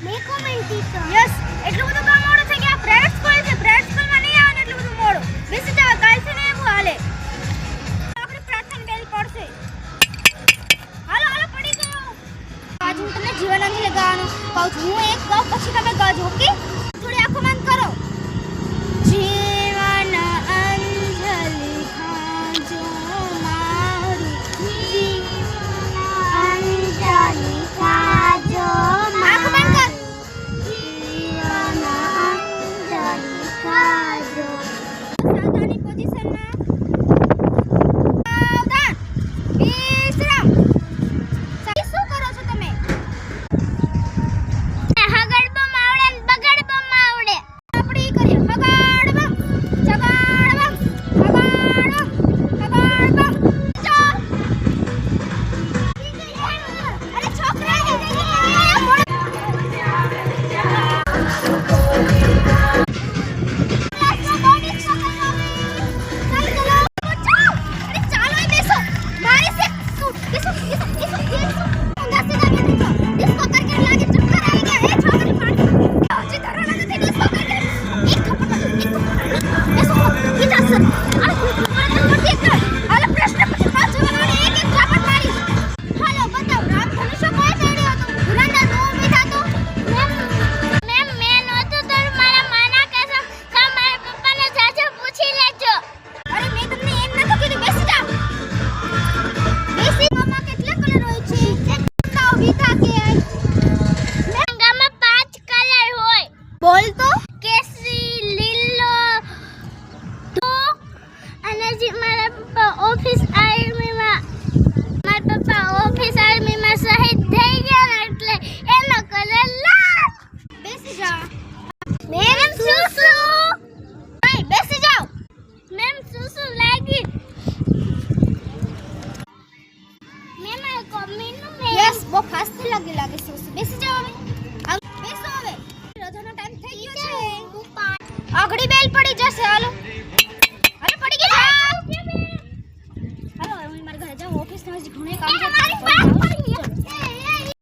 મે comment teacher yes એટલું બધું કામ મોડું થઈ ગયા. પ્રાઇવેટ સ્કૂલ છે, પ્રાઇવેટ સ્કૂલમાં નહીં આવવાનું એટલું બધું મોડું. બેસી જાવ, કાલ છે ને એવું હાલે. આપણે પ્રાર્થના બેલ પડશે. હાલો હાલો પડી ગયો. આજ હું તમને જીવનાંજલિ લગાવવાનું કહું છું. હું એક ગાઉં પછી તમે ગાજો, ઓકે? થોડી આંખો બંધ કરો. જીવન અંજલિ ખાજો મારું, અંજલિ ખાજો આંખો બંધ કર. જીવન અંજલિ ખાજો સાદાની પોઝિશનમાં સાવધાન વિશ્રામ. સાહેબ શું કરો છો તમે? હગડ બમ આવડે ને બગડ બમ આવડે. આપણે ઈ કરીએ હગાડ બમ જગાડ બમ હગાડ બમ ચાલ. અરે છોકરા બોલ તો. કેસરી લીલો તો અને જે મારા પપ્પા ઓફિસ આર્મીમાં શહીદ થઈ ગયા ને એટલે એનો કલર લાલ. બેસી જા. મેમ સુસુ નહીં બેસી જાઓ. મેમ સુસુ લાગી. મેમ આ કોમીનું મેમ યસ બહુ ફાસ્ટ લાગે છે. બેસી જાઓ હવે. બેસો હવે. રજાનો ટાઈમ થઈ ગયો છે. આગળી બેલ પડી જશે. હાલો.